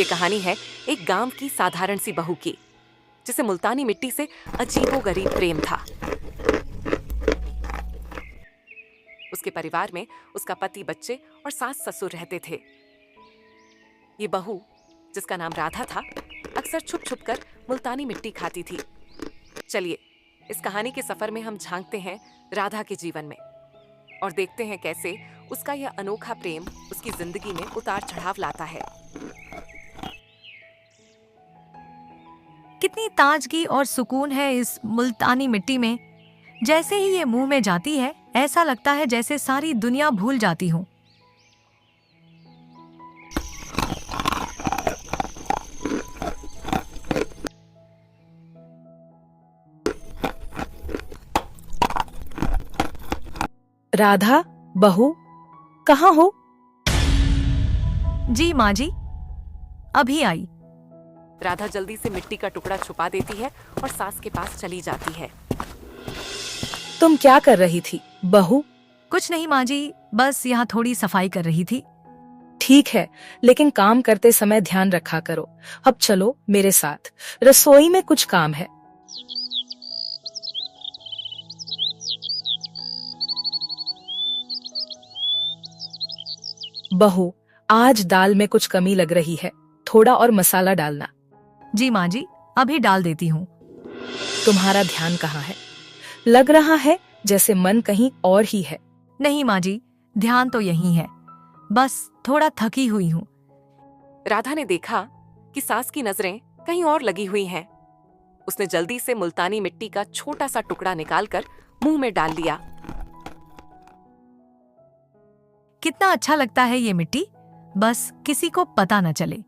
ये कहानी है एक गांव की साधारण सी बहू की, जिसे मुल्तानी मिट्टी से अजीबोगरीब प्रेम था। उसके परिवार में उसका पति, बच्चे और सास ससुर रहते थे। ये बहू, जिसका नाम राधा था, अक्सर छुप छुप कर मुल्तानी मिट्टी खाती थी। चलिए इस कहानी के सफर में हम झांकते हैं राधा के जीवन में और देखते हैं कैसे उसका यह अनोखा प्रेम उसकी जिंदगी में उतार चढ़ाव लाता है। कितनी ताजगी और सुकून है इस मुल्तानी मिट्टी में। जैसे ही ये मुंह में जाती है, ऐसा लगता है जैसे सारी दुनिया भूल जाती हूँ। राधा, बहू, कहाँ हो? जी माँ जी, अभी आई। राधा जल्दी से मिट्टी का टुकड़ा छुपा देती है और सास के पास चली जाती है। तुम क्या कर रही थी, बहू? कुछ नहीं माँ जी, बस यहाँ थोड़ी सफाई कर रही थी। ठीक है, लेकिन काम करते समय ध्यान रखा करो। अब चलो मेरे साथ, रसोई में कुछ काम है। बहू, आज दाल में कुछ कमी लग रही है, थोड़ा और मसाला डालना। जी माँ जी, अभी डाल देती हूँ। तुम्हारा ध्यान कहाँ है? लग रहा है जैसे मन कहीं और ही है। नहीं माँ जी, ध्यान तो यही है, बस थोड़ा थकी हुई हूँ। राधा ने देखा कि सास की नजरें कहीं और लगी हुई हैं। उसने जल्दी से मुल्तानी मिट्टी का छोटा सा टुकड़ा निकालकर मुंह में डाल लिया। कितना अच्छा लगता है ये मिट्टी, बस किसी को पता न चले।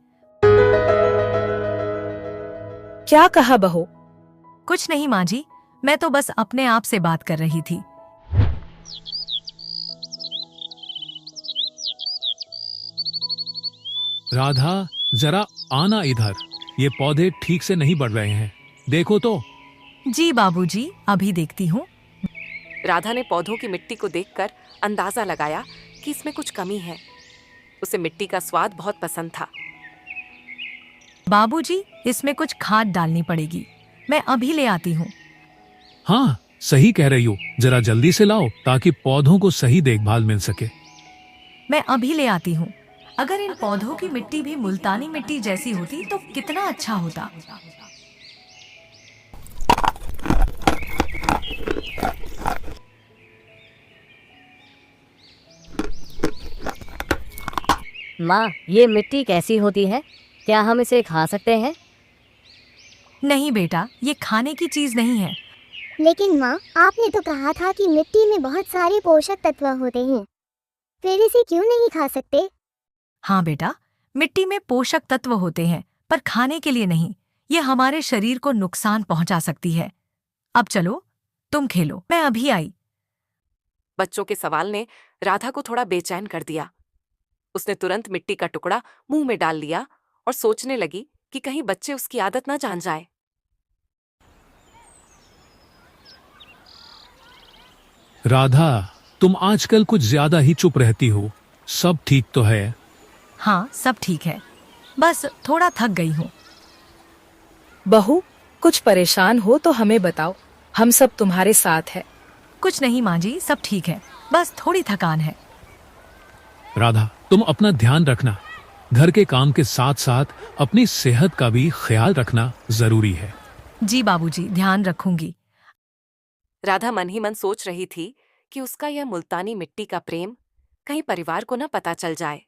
क्या कहा बहू? कुछ नहीं माँ जी, मैं तो बस अपने आप से बात कर रही थी। राधा, जरा आना इधर। ये पौधे ठीक से नहीं बढ़ रहे हैं, देखो तो। जी बाबूजी, अभी देखती हूँ। राधा ने पौधों की मिट्टी को देखकर अंदाजा लगाया कि इसमें कुछ कमी है। उसे मिट्टी का स्वाद बहुत पसंद था। बाबूजी, इसमें कुछ खाद डालनी पड़ेगी, मैं अभी ले आती हूँ। हाँ, सही कह रही हो, जरा जल्दी से लाओ ताकि पौधों को सही देखभाल मिल सके। मैं अभी ले आती हूँ। अगर इन पौधों की मिट्टी भी मुल्तानी मिट्टी जैसी होती तो कितना अच्छा होता। माँ, ये मिट्टी कैसी होती है? क्या हम इसे खा सकते हैं? नहीं बेटा, ये खाने की चीज नहीं है। लेकिन माँ, आपने तो कहा था कि मिट्टी में बहुत सारे पोषक तत्व होते हैं, फिर इसे क्यों नहीं खा सकते? हाँ बेटा, मिट्टी में पोषक तत्व होते हैं, पर खाने के लिए नहीं। ये हमारे शरीर को नुकसान पहुंचा सकती है। अब चलो, तुम खेलो, मैं अभी आई। बच्चों के सवाल ने राधा को थोड़ा बेचैन कर दिया। उसने तुरंत मिट्टी का टुकड़ा मुंह में डाल लिया और सोचने लगी कि कहीं बच्चे उसकी आदत न जान जाए। राधा, तुम आजकल कुछ ज्यादा ही चुप रहती हो। सब ठीक तो है? हाँ, सब ठीक है, बस थोड़ा थक गई हूँ। बहू, कुछ परेशान हो तो हमें बताओ, हम सब तुम्हारे साथ हैं। कुछ नहीं माँ जी, सब ठीक है, बस थोड़ी थकान है। राधा, तुम अपना ध्यान रखना। घर के काम के साथ साथ अपनी सेहत का भी ख्याल रखना जरूरी है। जी बाबूजी, ध्यान रखूंगी। राधा मन ही मन सोच रही थी कि उसका यह मुल्तानी मिट्टी का प्रेम कहीं परिवार को न पता चल जाए।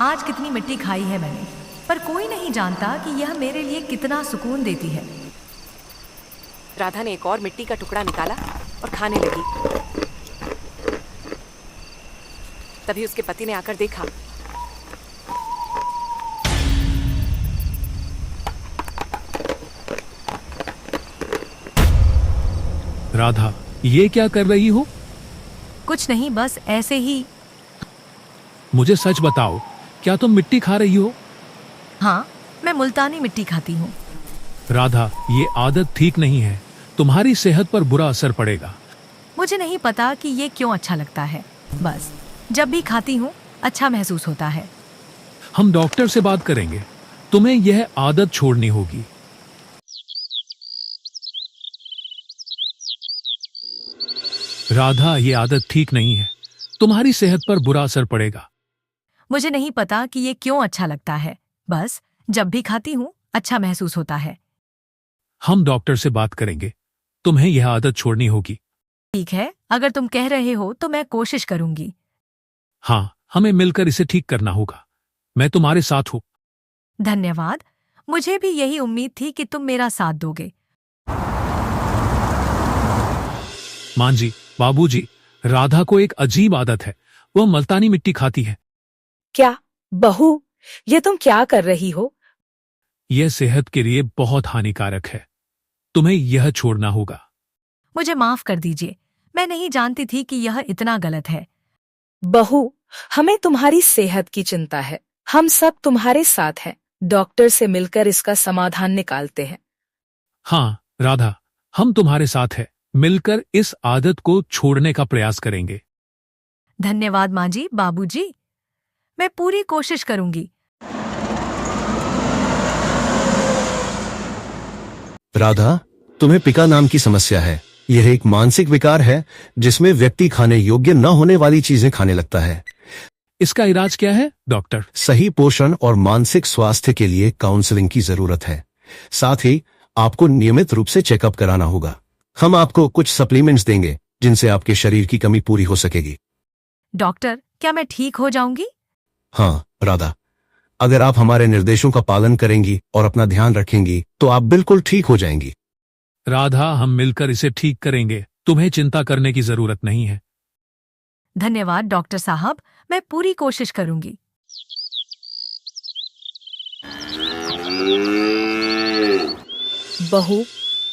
आज कितनी मिट्टी खाई है मैंने, पर कोई नहीं जानता कि यह मेरे लिए कितना सुकून देती है। राधा ने एक और मिट्टी का टुकड़ा निकाला और खाने लगी। तभी उसके पति ने आकर देखा। राधा, ये क्या कर रही हो? कुछ नहीं, बस ऐसे ही। मुझे सच बताओ, क्या तुम मिट्टी खा रही हो? हाँ, मैं मुल्तानी मिट्टी खाती हूँ। राधा, ये आदत ठीक नहीं है, तुम्हारी सेहत पर बुरा असर पड़ेगा। मुझे नहीं पता कि ये क्यों अच्छा लगता है, बस जब भी खाती हूँ अच्छा महसूस होता है। हम डॉक्टर से बात करेंगे। तुम्हें यह आदत छोड़नी होगी। राधा, ये आदत ठीक नहीं है। तुम्हारी सेहत पर बुरा असर पड़ेगा। मुझे नहीं पता कि ये क्यों अच्छा लगता है, बस जब भी खाती हूँ अच्छा महसूस होता है। हम डॉक्टर से बात करेंगे। तुम्हें यह आदत छोड़नी होगी। ठीक है, अगर तुम कह रहे हो तो मैं कोशिश करूंगी। हाँ, हमें मिलकर इसे ठीक करना होगा। मैं तुम्हारे साथ हूँ। धन्यवाद। मुझे भी यही उम्मीद थी कि तुम मेरा साथ दोगे। मां जी, बाबूजी, राधा को एक अजीब आदत है। वह मुल्तानी मिट्टी खाती है। क्या बहू, ये तुम क्या कर रही हो? यह सेहत के लिए बहुत हानिकारक है। तुम्हें यह छोड़ना होगा। मुझे माफ कर दीजिए, मैं नहीं जानती थी कि यह इतना गलत है। बहू, हमें तुम्हारी सेहत की चिंता है। हम सब तुम्हारे साथ हैं। डॉक्टर से मिलकर इसका समाधान निकालते हैं। हाँ राधा, हम तुम्हारे साथ हैं। मिलकर इस आदत को छोड़ने का प्रयास करेंगे। धन्यवाद माँ जी, बाबूजी। मैं पूरी कोशिश करूंगी। राधा, तुम्हें पिका नाम की समस्या है। यह एक मानसिक विकार है जिसमें व्यक्ति खाने योग्य न होने वाली चीजें खाने लगता है। इसका इलाज क्या है डॉक्टर? सही पोषण और मानसिक स्वास्थ्य के लिए काउंसलिंग की जरूरत है। साथ ही आपको नियमित रूप से चेकअप कराना होगा। हम आपको कुछ सप्लीमेंट्स देंगे जिनसे आपके शरीर की कमी पूरी हो सकेगी। डॉक्टर, क्या मैं ठीक हो जाऊंगी? हाँ राधा, अगर आप हमारे निर्देशों का पालन करेंगी और अपना ध्यान रखेंगी तो आप बिल्कुल ठीक हो जाएंगी। राधा, हम मिलकर इसे ठीक करेंगे। तुम्हें चिंता करने की जरूरत नहीं है। धन्यवाद डॉक्टर साहब, मैं पूरी कोशिश करूंगी। बहू,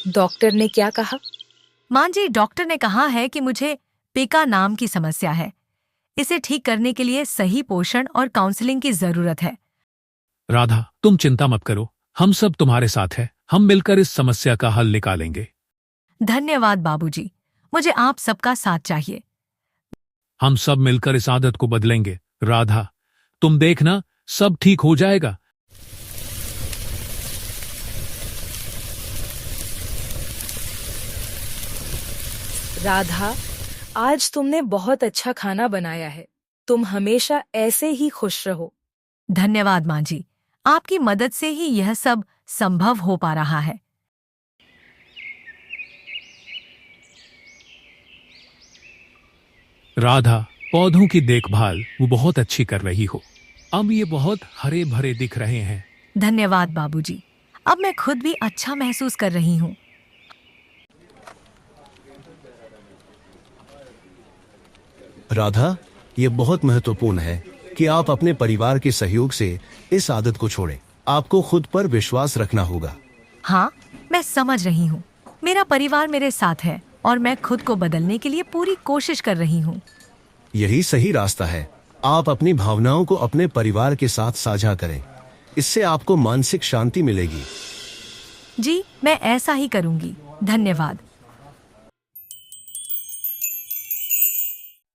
डॉक्टर ने क्या कहा? मां जी, डॉक्टर ने कहा है कि मुझे पिका नाम की समस्या है। इसे ठीक करने के लिए सही पोषण और काउंसलिंग की जरूरत है। राधा, तुम चिंता मत करो। हम सब तुम्हारे साथ हैं। हम मिलकर इस समस्या का हल निकालेंगे। धन्यवाद बाबूजी, मुझे आप सबका साथ चाहिए। हम सब मिलकर इस आदत को बदलेंगे। राधा, तुम देखना, सब ठीक हो जाएगा। राधा, आज तुमने बहुत अच्छा खाना बनाया है। तुम हमेशा ऐसे ही खुश रहो। धन्यवाद मां जी, आपकी मदद से ही यह सब संभव हो पा रहा है। राधा, पौधों की देखभाल वो बहुत अच्छी कर रही हो। अब ये बहुत हरे भरे दिख रहे हैं। धन्यवाद बाबूजी, अब मैं खुद भी अच्छा महसूस कर रही हूँ। राधा, ये बहुत महत्वपूर्ण है कि आप अपने परिवार के सहयोग से इस आदत को छोड़ें। आपको खुद पर विश्वास रखना होगा। हाँ, मैं समझ रही हूँ। मेरा परिवार मेरे साथ है और मैं खुद को बदलने के लिए पूरी कोशिश कर रही हूँ। यही सही रास्ता है। आप अपनी भावनाओं को अपने परिवार के साथ साझा करें। इससे आपको मानसिक शांति मिलेगी। जी, मैं ऐसा ही करूँगी। धन्यवाद।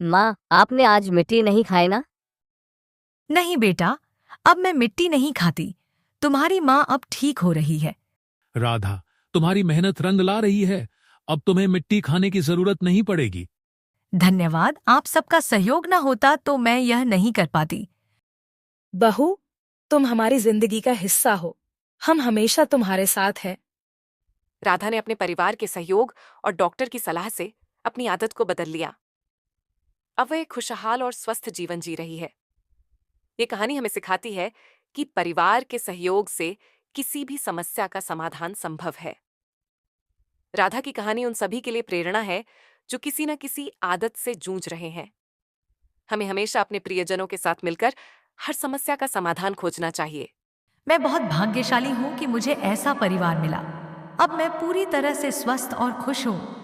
माँ, आपने आज मिट्टी नहीं खाई ना? नहीं बेटा, अब मैं मिट्टी नहीं खाती। तुम्हारी माँ अब ठीक हो रही है। राधा, तुम्हारी मेहनत रंग ला रही है। अब तुम्हें मिट्टी खाने की जरूरत नहीं पड़ेगी। धन्यवाद। आप सबका सहयोग न होता तो मैं यह नहीं कर पाती। बहू, तुम हमारी जिंदगी का हिस्सा हो। हम हमेशा तुम्हारे साथ हैं। राधा ने अपने परिवार के सहयोग और डॉक्टर की सलाह से अपनी आदत को बदल लिया। अब वह एक खुशहाल और स्वस्थ जीवन जी रही है। ये कहानी हमें सिखाती है कि परिवार के सहयोग से किसी भी समस्या का समाधान संभव है। राधा की कहानी उन सभी के लिए प्रेरणा है जो किसी न किसी आदत से जूझ रहे हैं। हमें हमेशा अपने प्रियजनों के साथ मिलकर हर समस्या का समाधान खोजना चाहिए। मैं बहुत भाग्यशाली हूँ कि मुझे ऐसा परिवार मिला। अब मैं पूरी तरह से स्वस्थ और खुश हूँ।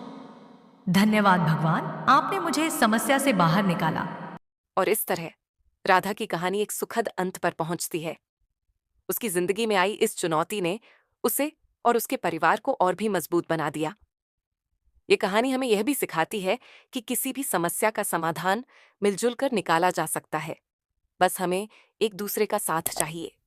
धन्यवाद भगवान, आपने मुझे इस समस्या से बाहर निकाला। और इस तरह राधा की कहानी एक सुखद अंत पर पहुंचती है। उसकी जिंदगी में आई इस चुनौती ने उसे और उसके परिवार को और भी मजबूत बना दिया। ये कहानी हमें यह भी सिखाती है कि किसी भी समस्या का समाधान मिलजुल कर निकाला जा सकता है। बस हमें एक दूसरे का साथ चाहिए।